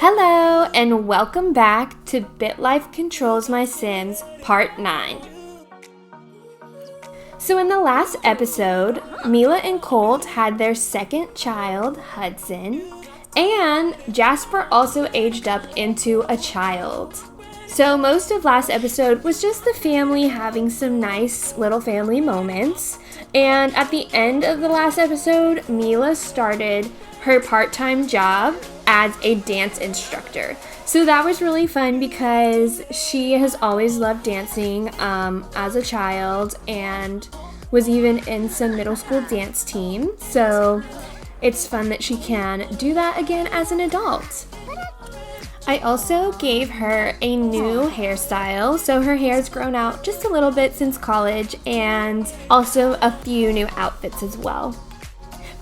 Hello and welcome back to BitLife Controls My Sims Part 9. So in the last episode, Mila and Colt had their second child, Hudson, and Jasper also aged up into a child. So most of last episode was just the family having some nice little family moments. And at the end of the last episode, Mila started her part-time job as a dance instructor. So that was really fun because she has always loved dancing as a child and was even in some middle school dance team. So it's fun that she can do that again as an adult. I also gave her a new hairstyle, so her hair's grown out just a little bit since college, and also a few new outfits as well.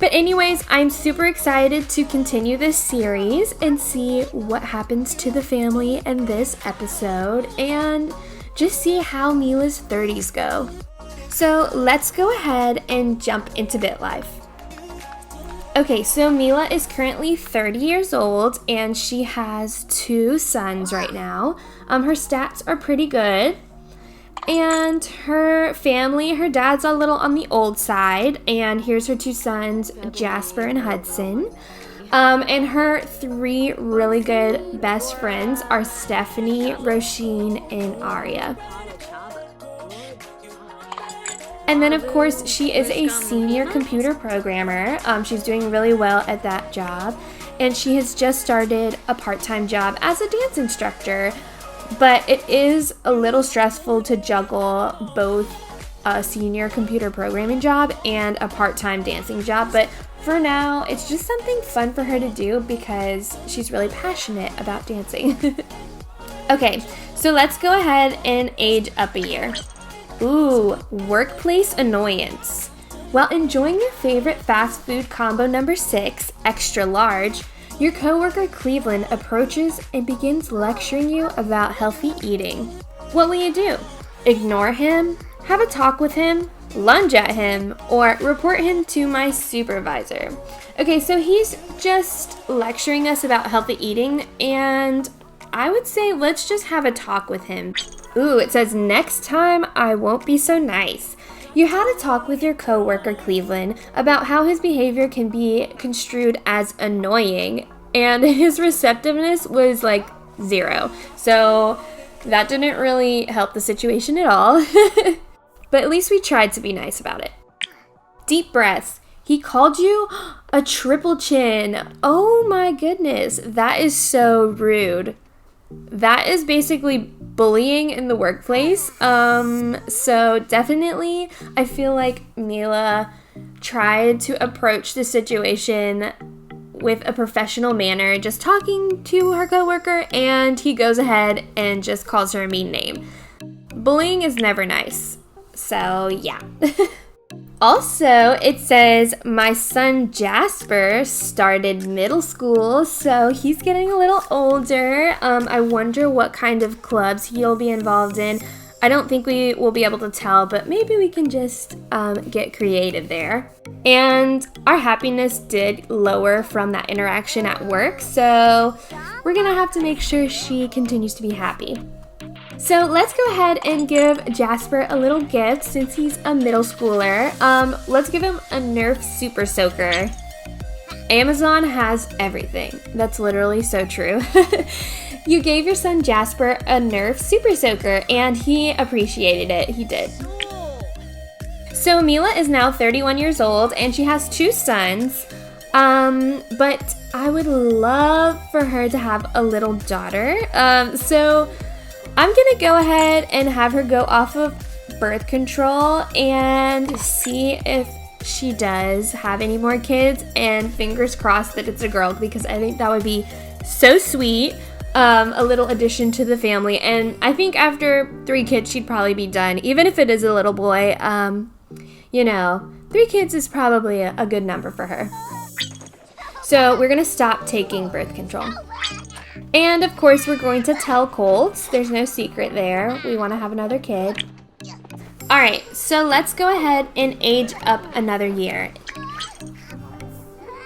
But anyways, I'm super excited to continue this series and see what happens to the family in this episode and just see how Mila's 30s go. So let's go ahead and jump into BitLife. Okay, so Mila is currently 30 years old and she has 2 sons right now. Her stats are pretty good. And her family, her dad's a little on the old side. And here's her 2 sons, Jasper and Hudson. And her 3 really good best friends are Stephanie, Roisin, and Aria. And then, of course, she is a senior computer programmer. She's doing really well at that job. And she has just started a part-time job as a dance instructor. But it is a little stressful to juggle both a senior computer programming job and a part-time dancing job. But for now, it's just something fun for her to do because she's really passionate about dancing. Okay, so let's go ahead and age up a year. Ooh, workplace annoyance. While enjoying your favorite fast food combo number 6, extra large, your coworker Cleveland approaches and begins lecturing you about healthy eating. What will you do? Ignore him? Have a talk with him? Lunge at him? Or report him to my supervisor? Okay, so he's just lecturing us about healthy eating, and I would say let's just have a talk with him. Ooh, it says next time I won't be so nice. You had a talk with your coworker Cleveland about how his behavior can be construed as annoying, and his receptiveness was like 0. So that didn't really help the situation at all. But at least we tried to be nice about it. Deep breaths. He called you a triple chin. Oh my goodness, that is so rude. That is basically bullying in the workplace. So definitely I feel like Mila tried to approach the situation with a professional manner, just talking to her coworker, and he goes ahead and just calls her a mean name. Bullying is never nice. So yeah. Also, it says my son Jasper started middle school, so he's getting a little older. I wonder what kind of clubs he'll be involved in. I don't think we will be able to tell, but maybe we can just get creative there. And our happiness did lower from that interaction at work, so we're gonna have to make sure she continues to be happy. So let's go ahead and give Jasper a little gift since he's a middle schooler. Let's give him a Nerf Super Soaker. Amazon has everything. That's literally so true. You gave your son Jasper a Nerf Super Soaker and he appreciated it. He did. So Mila is now 31 years old and she has 2 sons. But I would love for her to have a little daughter. So I'm gonna go ahead and have her go off of birth control and see if she does have any more kids, and fingers crossed that it's a girl because I think that would be so sweet. A little addition to the family, and I think after 3 kids she'd probably be done. Even if it is a little boy, 3 kids is probably a good number for her. So we're gonna stop taking birth control. And of course, we're going to tell Colt. There's no secret there. We want to have another kid. All right, so let's go ahead and age up another year.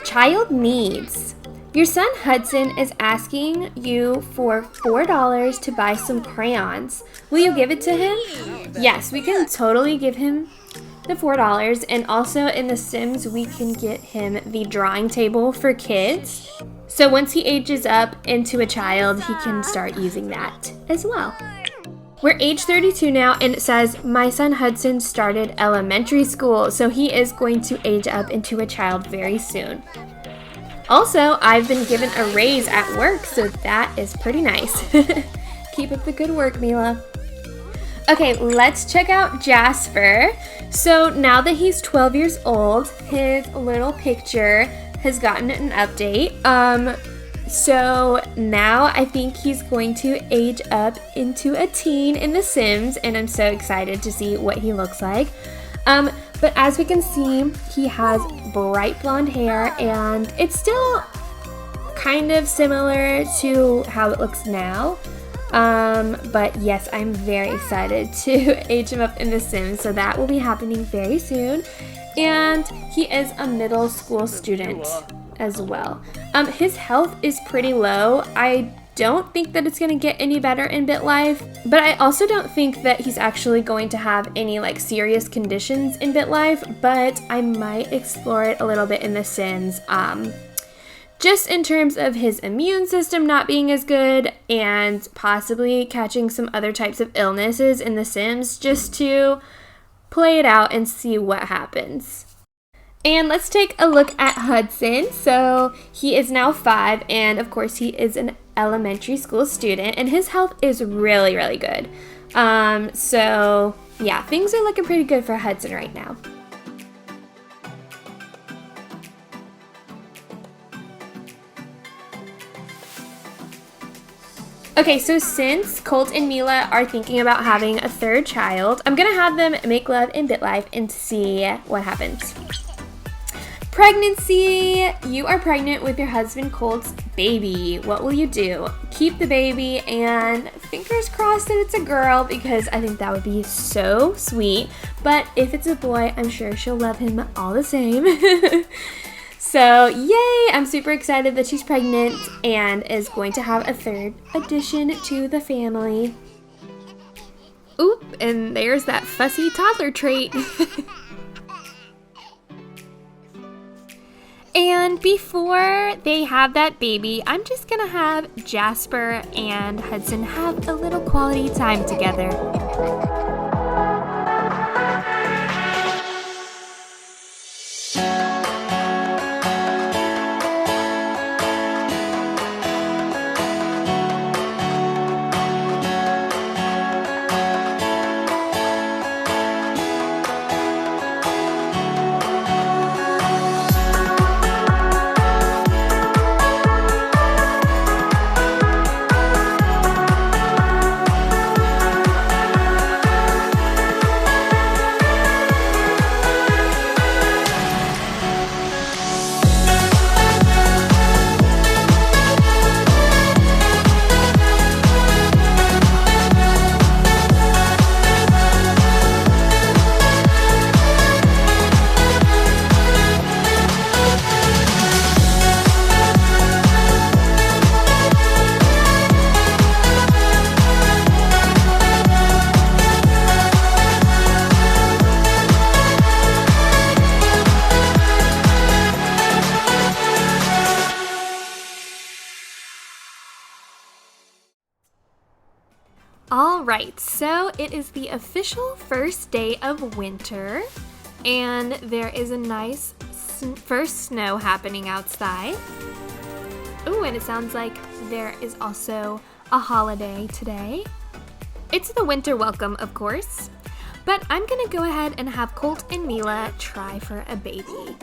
Child needs. Your son Hudson is asking you for $4 to buy some crayons. Will you give it to him? Yes, we can totally give him the $4. And also in The Sims, we can get him the drawing table for kids. So once he ages up into a child, he can start using that as well. We're age 32 now, and it says, my son Hudson started elementary school, so he is going to age up into a child very soon. Also, I've been given a raise at work, so that is pretty nice. Keep up the good work, Mila. Okay, let's check out Jasper. So now that he's 12 years old, his little picture has gotten an update. So now I think he's going to age up into a teen in The Sims, and I'm so excited to see what he looks like. But as we can see, he has bright blonde hair, and it's still kind of similar to how it looks now. But yes, I'm very excited to age him up in The Sims, so that will be happening very soon. And he is a middle school student as well. His health is pretty low. I don't think that it's going to get any better in BitLife, but I also don't think that he's actually going to have any like serious conditions in BitLife, but I might explore it a little bit in The Sims, just in terms of his immune system not being as good and possibly catching some other types of illnesses in The Sims, just to play it out and see what happens. And let's take a look at Hudson. So he is now 5, and of course he is an elementary school student, and his health is really, really good. So yeah, things are looking pretty good for Hudson right now. Okay, so since Colt and Mila are thinking about having a third child, I'm gonna have them make love in BitLife and see what happens. Pregnancy! You are pregnant with your husband Colt's baby. What will you do? Keep the baby, and fingers crossed that it's a girl, because I think that would be so sweet. But if it's a boy, I'm sure she'll love him all the same. So yay! I'm super excited that she's pregnant and is going to have a third addition to the family. Oop, and there's that fussy toddler trait. And before they have that baby, I'm just gonna have Jasper and Hudson have a little quality time together. Alright, so it is the official first day of winter, and there is a nice first snow happening outside. Ooh, and it sounds like there is also a holiday today. It's the winter welcome, of course, but I'm gonna go ahead and have Colt and Mila try for a baby.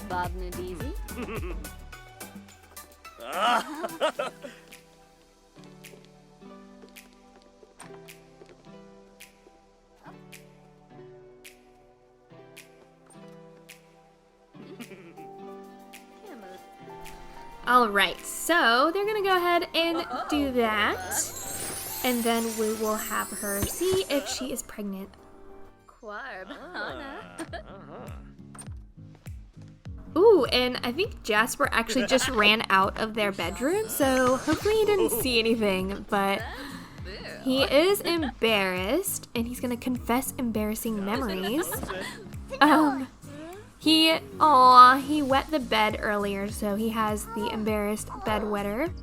Bob Nadizi. Alright, so they're gonna go ahead and do that, and then we will have her see if she is pregnant. Quarb. Hana. Ooh, and I think Jasper actually just ran out of their bedroom, so hopefully he didn't see anything, but he is embarrassed, and he's gonna confess embarrassing memories. He wet the bed earlier, so he has the embarrassed bedwetter.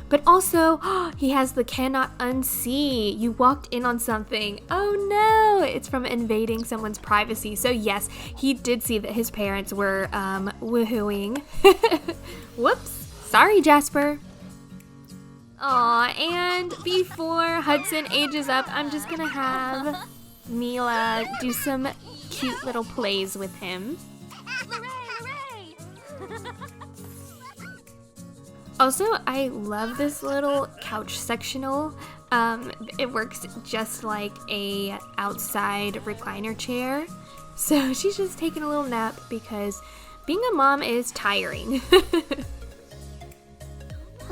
But also, he has the cannot unsee. You walked in on something. Oh no, it's from invading someone's privacy. So yes, he did see that his parents were woohooing. Whoops, sorry Jasper. Aw, and before Hudson ages up, I'm just gonna have Mila do some cute little plays with him. Also, I love this little couch sectional. It works just like a outside recliner chair. So she's just taking a little nap because being a mom is tiring.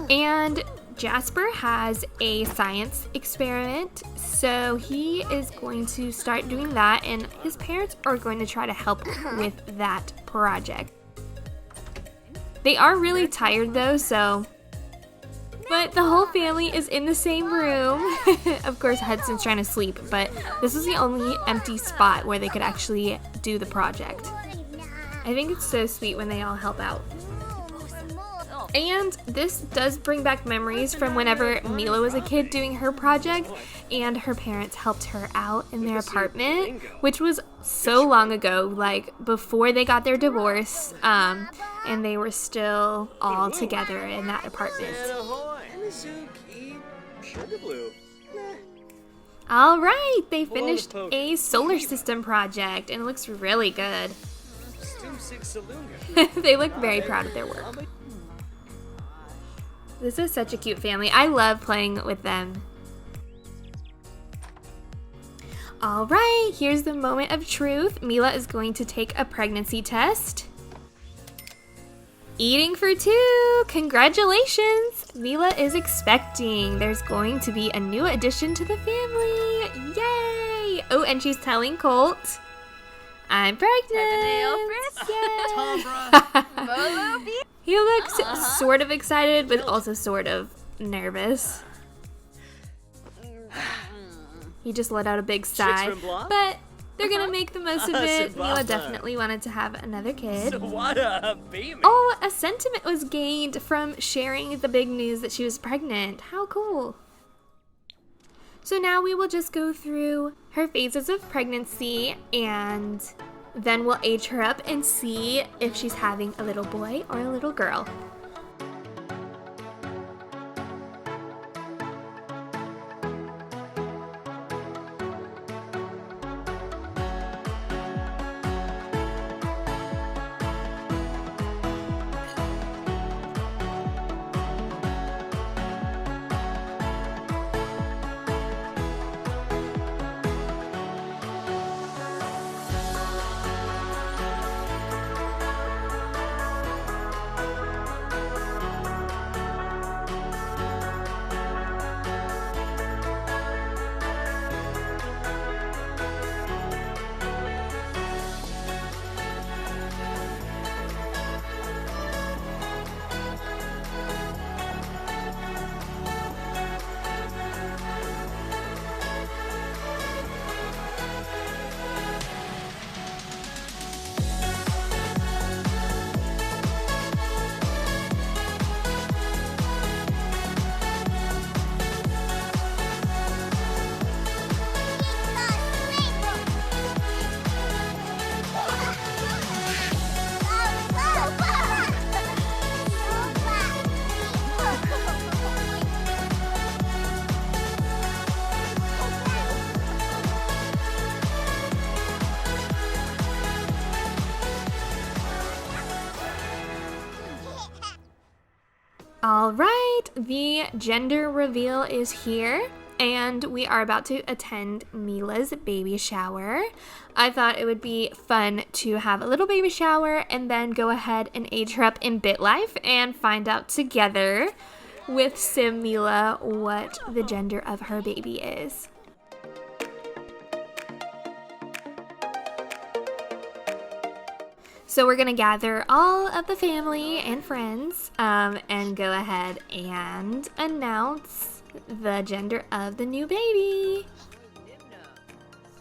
And Jasper has a science experiment, so he is going to start doing that, and his parents are going to try to help with that project. They are really tired though, but the whole family is in the same room. Of course, Hudson's trying to sleep, but this is the only empty spot where they could actually do the project. I think it's so sweet when they all help out. And this does bring back memories from whenever Mila was a kid doing her project and her parents helped her out in their apartment, which was so long ago, like before they got their divorce, and they were still all together in that apartment. All right, they finished a solar system project and it looks really good. They look very proud of their work. This is such a cute family. I love playing with them. All right, here's the moment of truth. Mila is going to take a pregnancy test. Eating for 2! Congratulations! Mila is expecting. There's going to be a new addition to the family. Yay! Oh, and she's telling Colt, I'm pregnant! Yay! He looks sort of excited, but also sort of nervous. He just let out a big sigh, but they're gonna make the most of it. Mila definitely wanted to have another kid. Oh, a sentiment was gained from sharing the big news that she was pregnant. How cool. So now we will just go through her phases of pregnancy, and then we'll age her up and see if she's having a little boy or a little girl. All right, the gender reveal is here, and we are about to attend Mila's baby shower. I thought it would be fun to have a little baby shower and then go ahead and age her up in BitLife and find out together with Sim Mila what the gender of her baby is. So we're gonna gather all of the family and friends and go ahead and announce the gender of the new baby.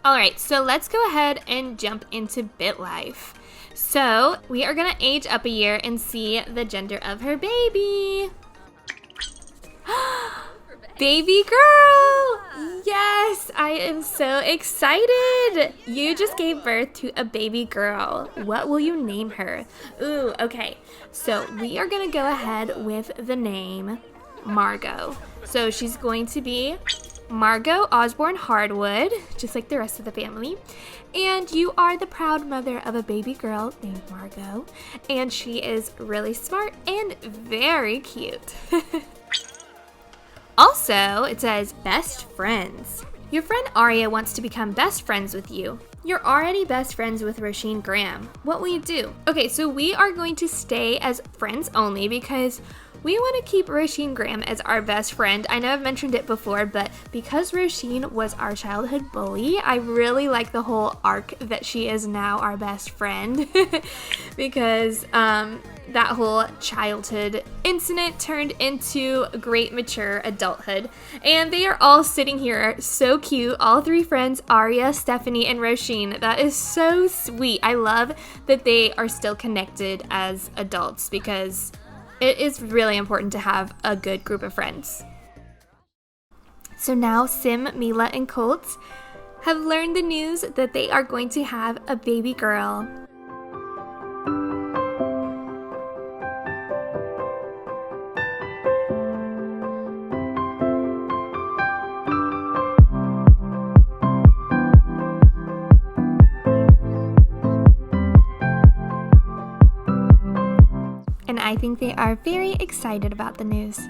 Alright, so let's go ahead and jump into BitLife. So we are gonna age up a year and see the gender of her baby. Baby girl! Yes, I am so excited. You just gave birth to a baby girl. What will you name her? Ooh, okay. So we are gonna go ahead with the name Margot. So she's going to be Margot Osborne Hardwood, just like the rest of the family. And you are the proud mother of a baby girl named Margot. And she is really smart and very cute. Also, it says best friends. Your friend Aria wants to become best friends with you. You're already best friends with Roisin Graham. What will you do? Okay, so we are going to stay as friends only because we want to keep Roisin Graham as our best friend. I know I've mentioned it before, but because Roisin was our childhood bully, I really like the whole arc that she is now our best friend because that whole childhood incident turned into great mature adulthood. And they are all sitting here so cute. All three friends, Aria, Stephanie, and Roisin. That is so sweet. I love that they are still connected as adults because it is really important to have a good group of friends. So now Sim, Mila, and Colt have learned the news that they are going to have a baby girl. And I think they are very excited about the news.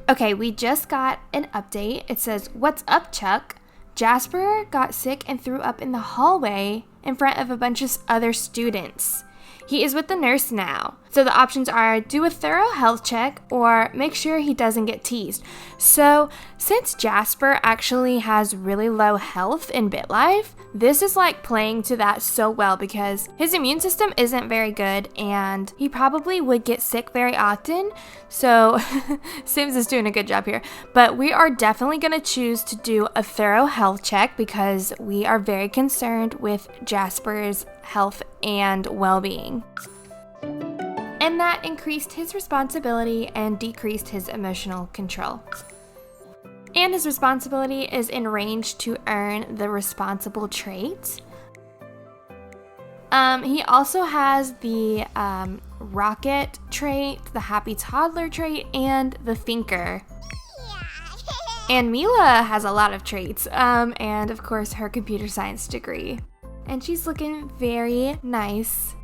Okay, we just got an update. It says, "What's up, Chuck? Jasper got sick and threw up in the hallway in front of a bunch of other students. He is with the nurse now. So the options are do a thorough health check or make sure he doesn't get teased." So since Jasper actually has really low health in BitLife, this is like playing to that so well because his immune system isn't very good and he probably would get sick very often. So Sims is doing a good job here. But we are definitely going to choose to do a thorough health check because we are very concerned with Jasper's health and well-being. And that increased his responsibility and decreased his emotional control. And his responsibility is in range to earn the responsible trait. He also has the rocket trait, the happy toddler trait, and the thinker. And Mila has a lot of traits, and of course her computer science degree. And she's looking very nice.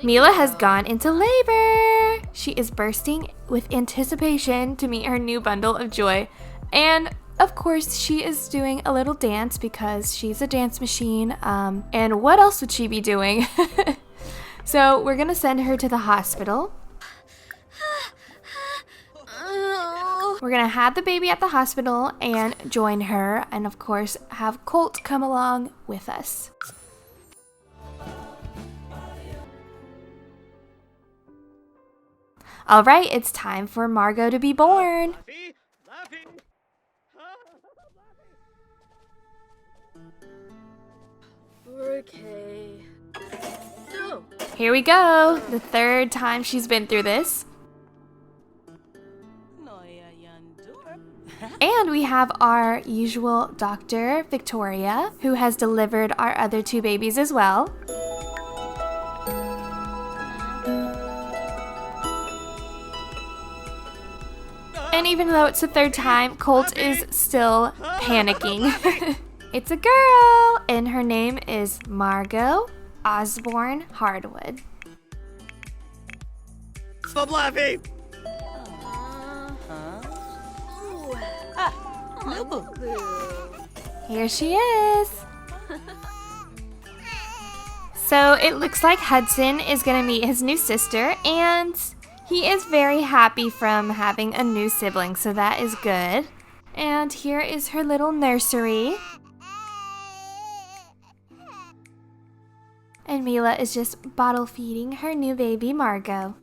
Mila has gone into labor. She is bursting with anticipation to meet her new bundle of joy. And of course, she is doing a little dance because she's a dance machine. And what else would she be doing? So we're gonna send her to the hospital. We're gonna have the baby at the hospital and join her, and of course have Colt come along with us. All right, it's time for Margot to be born. Okay. So, here we go. The third time she's been through this. And we have our usual doctor, Victoria, who has delivered our other 2 babies as well. And even though it's the third time, Colt is still panicking. It's a girl, and her name is Margot Osborne Hardwood. Stop laughing! Here she is. So it looks like Hudson is gonna meet his new sister, and he is very happy from having a new sibling, so that is good. And here is her little nursery. And Mila is just bottle feeding her new baby, Margot.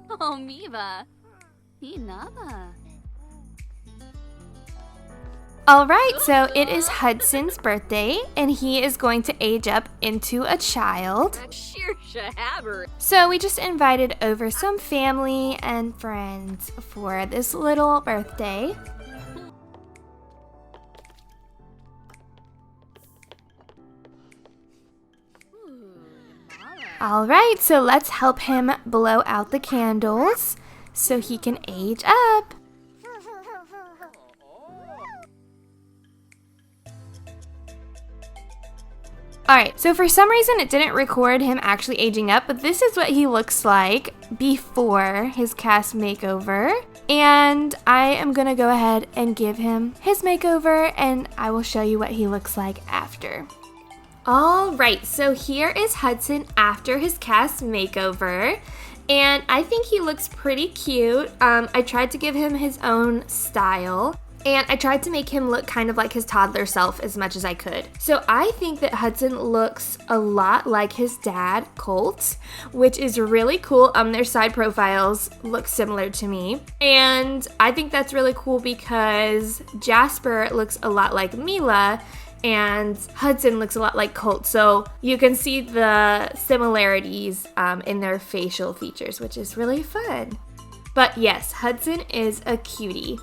Oh, Miva. Hinaba. Alright, so it is Hudson's birthday, and he is going to age up into a child. Sheer shahabber. So we just invited over some family and friends for this little birthday. Alright, so let's help him blow out the candles so he can age up. Alright, so for some reason it didn't record him actually aging up, but this is what he looks like before his cast makeover. And I am going to go ahead and give him his makeover, and I will show you what he looks like after. Alright, so here is Hudson after his cast makeover, and I think he looks pretty cute. I tried to give him his own style, and I tried to make him look kind of like his toddler self as much as I could. So I think that Hudson looks a lot like his dad, Colt, which is really cool. Their side profiles look similar to me. And I think that's really cool because Jasper looks a lot like Mila, and Hudson looks a lot like Colt. So you can see the similarities in their facial features, which is really fun. But yes, Hudson is a cutie.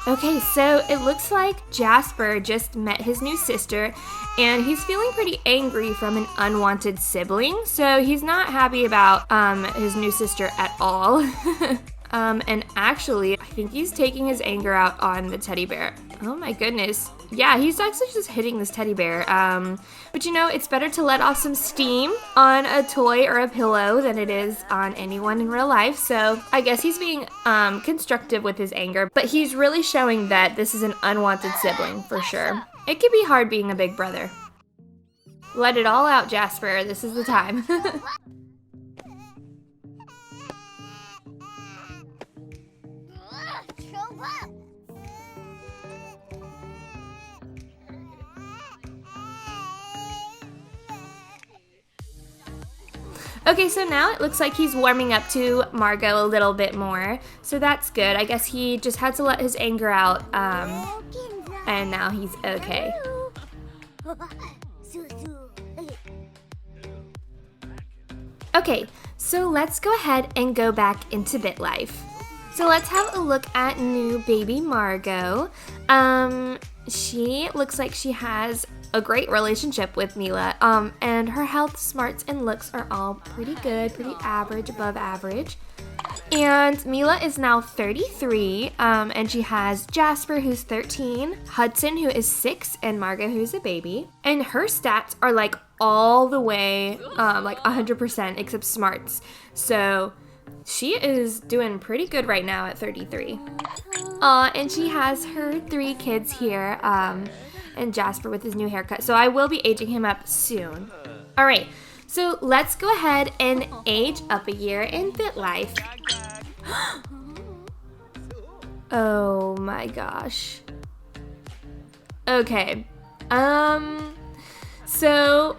Okay, so it looks like Jasper just met his new sister, and he's feeling pretty angry from an unwanted sibling, so he's not happy about his new sister at all. And actually, I think he's taking his anger out on the teddy bear. Oh my goodness. Yeah, he's actually just hitting this teddy bear. But you know, it's better to let off some steam on a toy or a pillow than it is on anyone in real life. So I guess he's being constructive with his anger, but he's really showing that this is an unwanted sibling for sure. It can be hard being a big brother. Let it all out, Jasper. This is the time. Okay, so now it looks like he's warming up to Margot a little bit more, so that's good. I guess he just had to let his anger out, and now he's okay. Okay, so let's go ahead and go back into BitLife. So let's have a look at new baby Margot. She looks like she has a great relationship with Mila, and her health, smarts, and looks are all pretty good, pretty average, above average. And Mila is now 33, and she has Jasper, who's 13, Hudson, who is 6, and Margot, who's a baby. And her stats are like all the way, like 100% except smarts. So she is doing pretty good right now at 33. And she has her 3 kids here, and Jasper with his new haircut. So I will be aging him up soon. All right, so let's go ahead and age up a year in BitLife. Oh my gosh. Okay. So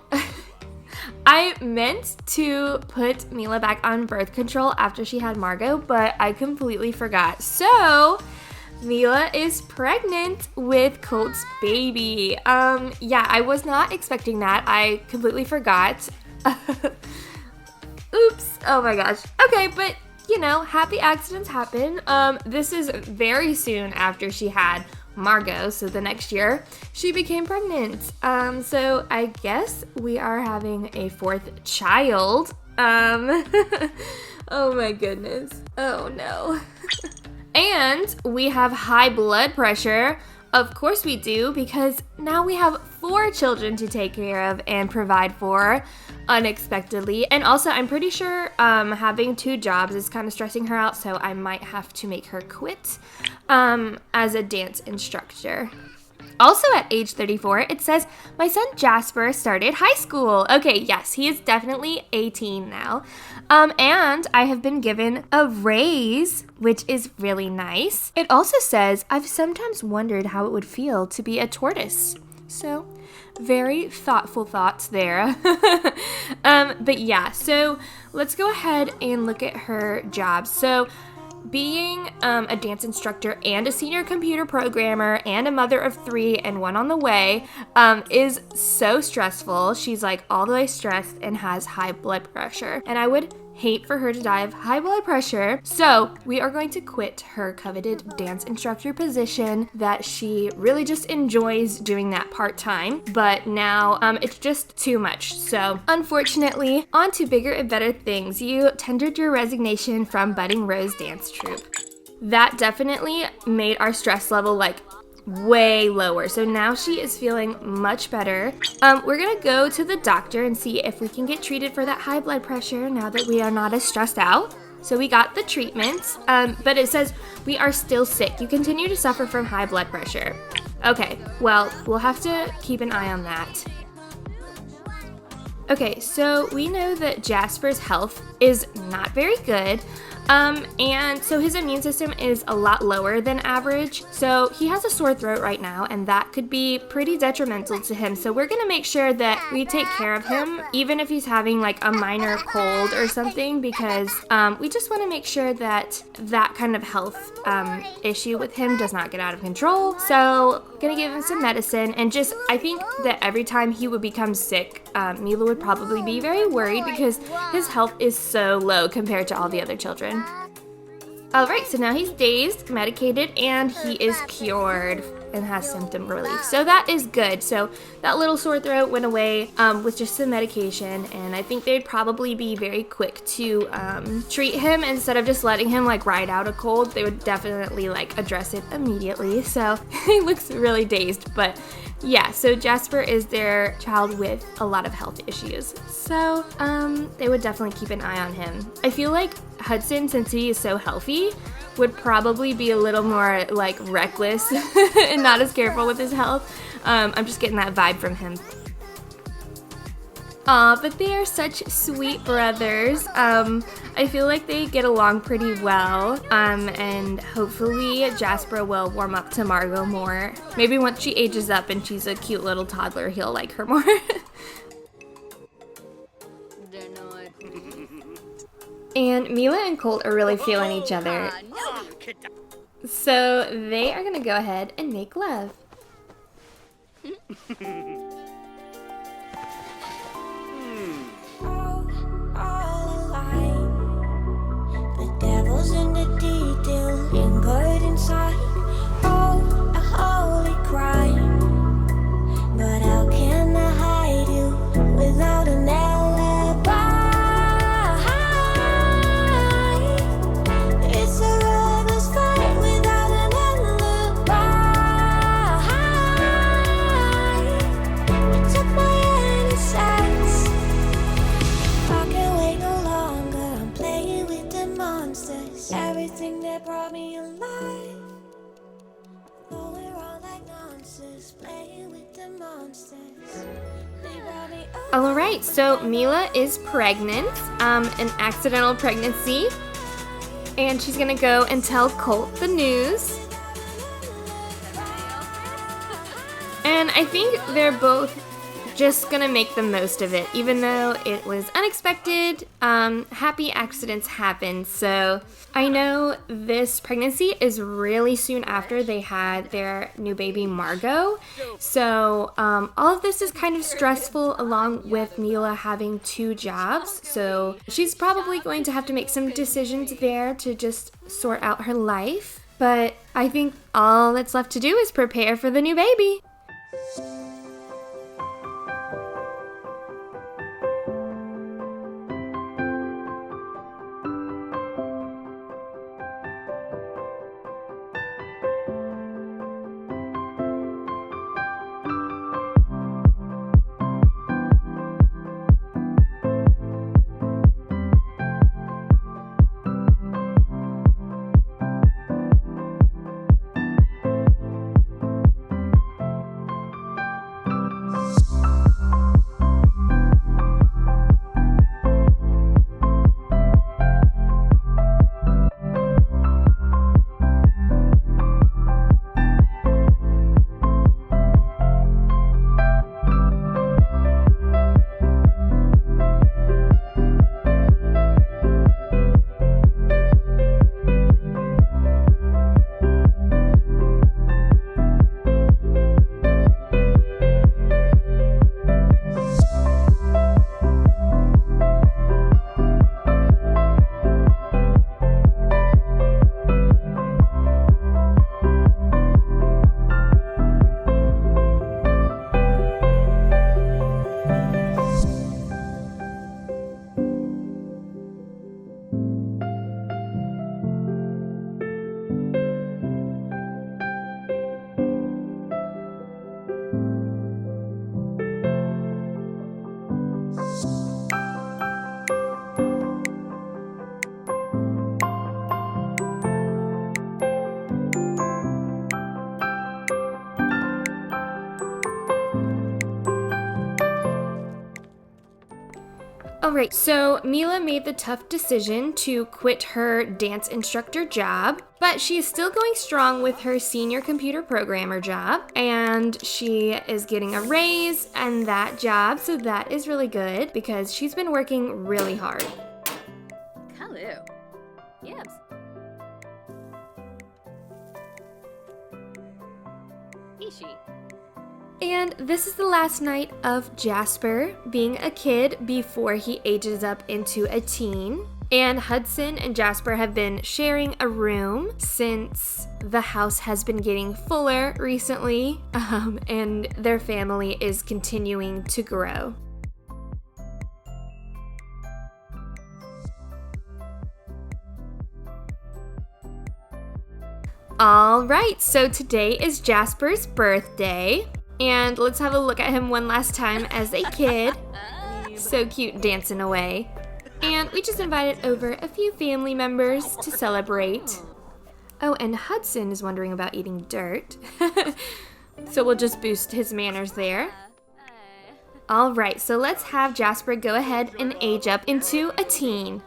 I meant to put Mila back on birth control after she had Margot, but I completely forgot. So Mila is pregnant with Colt's baby. Yeah, I was not expecting that. I completely forgot. Oops. Oh my gosh. Okay, but you know, happy accidents happen. This is very soon after she had Margot, so the next year she became pregnant. So I guess we are having a fourth child. Oh my goodness. Oh no. And we have high blood pressure. Of course we do, because now we have 4 children to take care of and provide for unexpectedly. And also, I'm pretty sure having 2 jobs is kind of stressing her out, so I might have to make her quit as a dance instructor. Also at age 34, it says, my son Jasper started high school. Okay, yes, he is definitely 18 now. And I have been given a raise, which is really nice. It also says, I've sometimes wondered how it would feel to be a tortoise. So, very thoughtful thoughts there. But yeah, so let's go ahead and look at her jobs. So, being a dance instructor and a senior computer programmer and a mother of 3 and 1 on the way is so stressful. She's like all the way stressed and has high blood pressure. And I would hate for her to die of high blood pressure. So we are going to quit her coveted dance instructor position that she really just enjoys doing that part-time, but now it's just too much. So unfortunately, on to bigger and better things. You tendered your resignation from Budding Rose Dance Troupe. That definitely made our stress level like way lower. So now she is feeling much better. We're gonna go to the doctor and see if we can get treated for that high blood pressure now that we are not as stressed out. So we got the treatment, but it says we are still sick. You continue to suffer from high blood pressure. Okay, well, we'll have to keep an eye on that. Okay, so we know that Jasper's health is not very good. And so his immune system is a lot lower than average. So he has a sore throat right now, and that could be pretty detrimental to him. So we're gonna make sure that we take care of him, even if he's having like a minor cold or something, because we just want to make sure that that kind of health issue with him does not get out of control. So gonna give him some medicine, and just I think that every time he would become sick, Mila would probably be very worried because his health is so low compared to all the other children. Alright, so now he's dazed, medicated, and he is cured and has symptom relief. So that is good. So that little sore throat went away with just some medication, and I think they'd probably be very quick to treat him instead of just letting him like ride out a cold. They would definitely like address it immediately. So he looks really dazed, but yeah, so Jasper is their child with a lot of health issues. So they would definitely keep an eye on him. I feel like Hudson, since he is so healthy, would probably be a little more like reckless and not as careful with his health. I'm just getting that vibe from him. Aw, but they are such sweet brothers. I feel like they get along pretty well, and hopefully Jasper will warm up to Margot more. Maybe once she ages up and she's a cute little toddler, he'll like her more. And Mila and Colt are really feeling each other. So they are gonna go ahead and make love. Devil's in the detail, lingered inside. Oh, a holy crime. But how can I hide you without an alibi? It's a robber's fight without an alibi. You took my innocence. I can't wait no longer. I'm playing with the monsters. Everything that brought me alive. Though we're all like monsters, playing with the monsters. They brought me All right, so Mila is pregnant, an accidental pregnancy, and she's gonna go and tell Colt the news. And I think they're both just gonna make the most of it, even though it was unexpected. Happy accidents happen, so I know this pregnancy is really soon after they had their new baby Margot, so all of this is kind of stressful, along with Mila having 2 jobs, so she's probably going to have to make some decisions there to just sort out her life, but I think all that's left to do is prepare for the new baby. Alright, so Mila made the tough decision to quit her dance instructor job, but she is still going strong with her senior computer programmer job, and she is getting a raise and that job, so that is really good because she's been working really hard. Hello. Yes. Ishi. And this is the last night of Jasper being a kid before he ages up into a teen. And Hudson and Jasper have been sharing a room since the house has been getting fuller recently, and their family is continuing to grow. All right, so today is Jasper's birthday. And let's have a look at him one last time as a kid. So cute, dancing away. And we just invited over a few family members to celebrate. Oh, and Hudson is wondering about eating dirt. So we'll just boost his manners there. All right, so let's have Jasper go ahead and age up into a teen.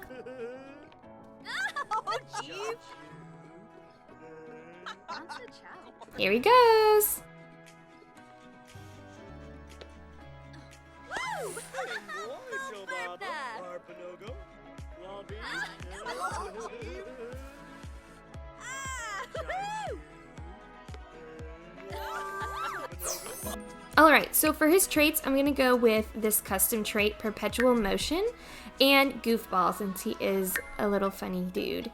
Here he goes. Alright, so for his traits, I'm going to go with this custom trait, Perpetual Motion, and Goofball, since he is a little funny dude.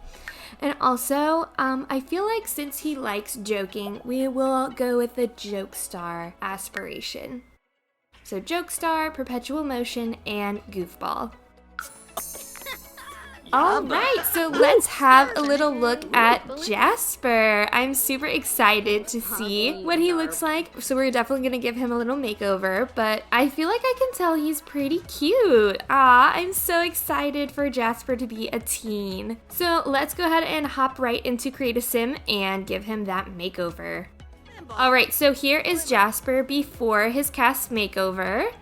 And also, I feel like since he likes joking, we will go with the Jokestar aspiration. So Jokestar, Perpetual Motion, and Goofball. Alright, so let's have a little look at Jasper. I'm super excited to see what he looks like. So we're definitely going to give him a little makeover, but I feel like I can tell he's pretty cute. I'm so excited for Jasper to be a teen. So let's go ahead and hop right into Create a Sim and give him that makeover. Alright, so here is Jasper before his cast makeover.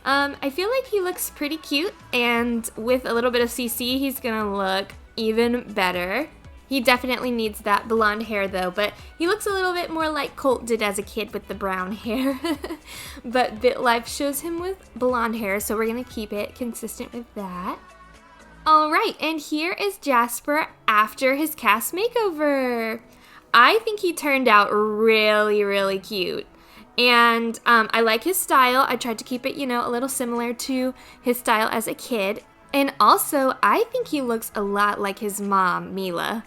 I feel like he looks pretty cute, and with a little bit of CC, he's gonna look even better. He definitely needs that blonde hair though, but he looks a little bit more like Colt did as a kid with the brown hair. But BitLife shows him with blonde hair, so we're gonna keep it consistent with that. Alright, and here is Jasper after his cast makeover. I think he turned out really, really cute. And I like his style. I tried to keep it, a little similar to his style as a kid. And also, I think he looks a lot like his mom, Mila.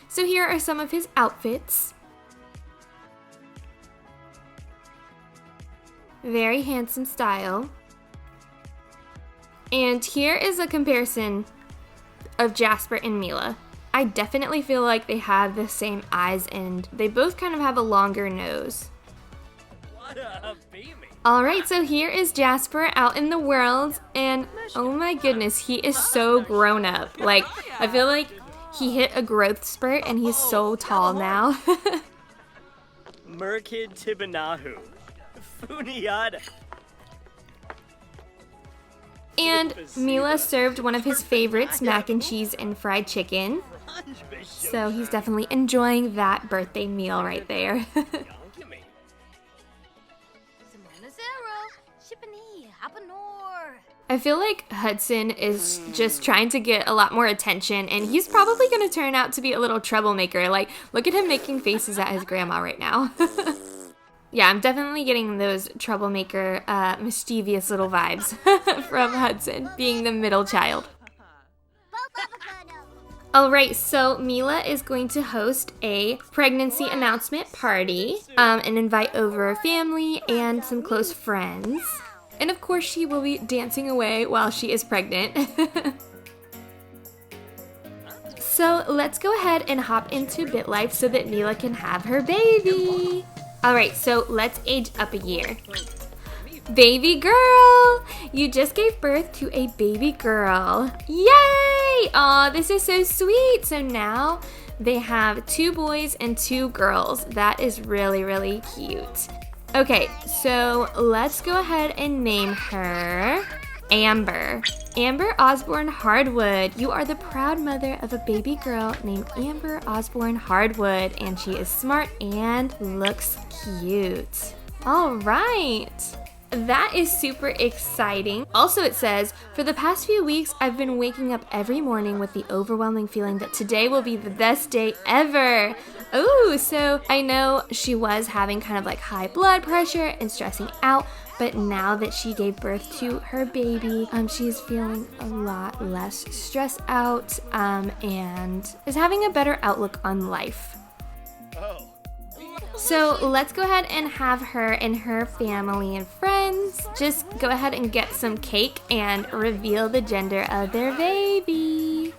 So here are some of his outfits. Very handsome style. And here is a comparison of Jasper and Mila. I definitely feel like they have the same eyes and they both kind of have a longer nose. Alright, so here is Jasper out in the world, and oh my goodness, he is so grown up. Like, I feel like he hit a growth spurt and he's so tall now. Merkid Tibanahu. Funiata. And Mila served one of his favorites, mac and cheese and fried chicken. So he's definitely enjoying that birthday meal right there. I feel like Hudson is just trying to get a lot more attention, and he's probably going to turn out to be a little troublemaker. Like, look at him making faces at his grandma right now. Yeah, I'm definitely getting those troublemaker, mischievous little vibes from Hudson, being the middle child. Alright, so Mila is going to host a pregnancy announcement party and invite over family and some close friends. And of course, she will be dancing away while she is pregnant. So let's go ahead and hop into BitLife so that Mila can have her baby. Alright, so let's age up a year. Baby girl! You just gave birth to a baby girl. Yay! Aw, this is so sweet. So now they have 2 boys and 2 girls. That is really, really cute. Okay, so let's go ahead and name her Amber. Amber Osborne Hardwood. You are the proud mother of a baby girl named Amber Osborne Hardwood, and she is smart and looks cute. All right. That is super exciting. Also, it says, for the past few weeks, I've been waking up every morning with the overwhelming feeling that today will be the best day ever. Ooh, so I know she was having kind of like high blood pressure and stressing out, but now that she gave birth to her baby, she's feeling a lot less stressed out and is having a better outlook on life. So let's go ahead and have her and her family and friends just go ahead and get some cake and reveal the gender of their baby.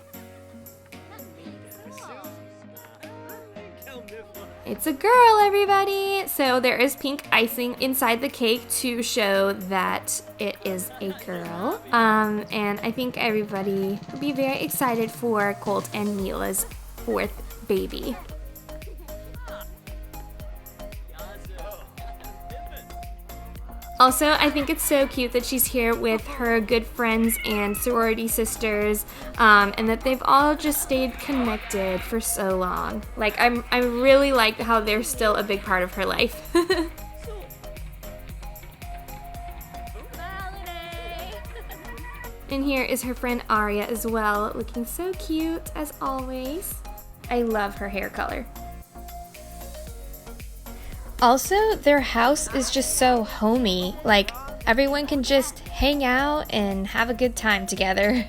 It's a girl, everybody! So there is pink icing inside the cake to show that it is a girl. And I think everybody will be very excited for Colt and Mila's 4th baby. Also, I think it's so cute that she's here with her good friends and sorority sisters, and that they've all just stayed connected for so long. Like, I really like how they're still a big part of her life. And here is her friend Aria as well, looking so cute as always. I love her hair color. Also, their house is just so homey. Like, everyone can just hang out and have a good time together.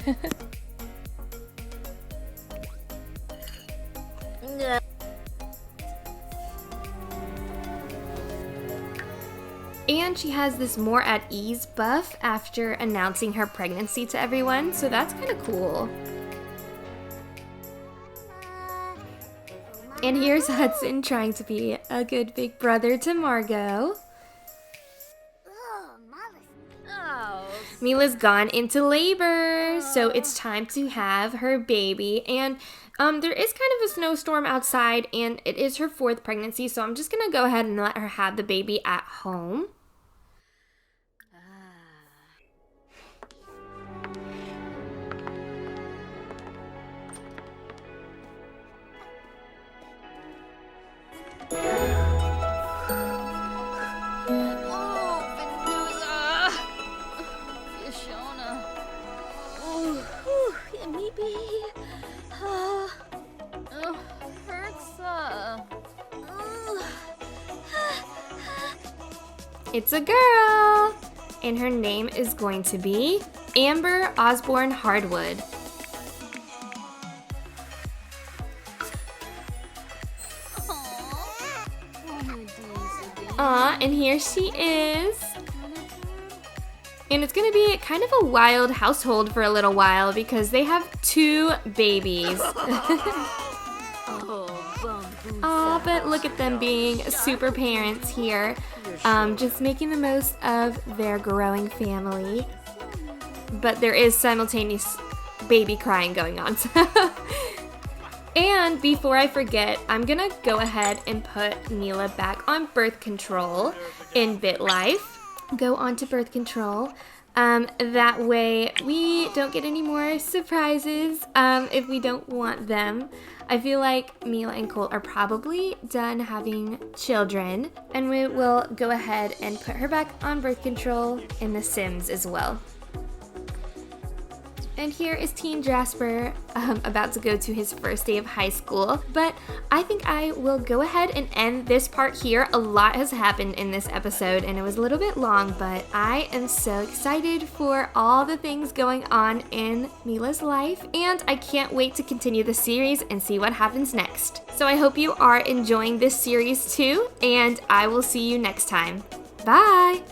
And she has this more at ease buff after announcing her pregnancy to everyone, so that's kind of cool. And here's Hudson trying to be a good big brother to Margot. Mila's gone into labor, so it's time to have her baby. And there is kind of a snowstorm outside, and it is her 4th pregnancy, so I'm just gonna go ahead and let her have the baby at home. It's a girl! And her name is going to be Amber Osborne Hardwood. Aw, and here she is. And it's gonna be kind of a wild household for a little while because they have 2 babies. Aw, but look at them being super parents here. Just making the most of their growing family. But there is simultaneous baby crying going on. And before I forget, I'm gonna go ahead and put Mila back on birth control in BitLife. Go on to birth control. That way we don't get any more surprises if we don't want them. I feel like Mila and Colt are probably done having children, and we will go ahead and put her back on birth control in The Sims as well. And here is teen Jasper about to go to his first day of high school. But I think I will go ahead and end this part here. A lot has happened in this episode and it was a little bit long, but I am so excited for all the things going on in Mila's life. And I can't wait to continue the series and see what happens next. So I hope you are enjoying this series too, and I will see you next time. Bye!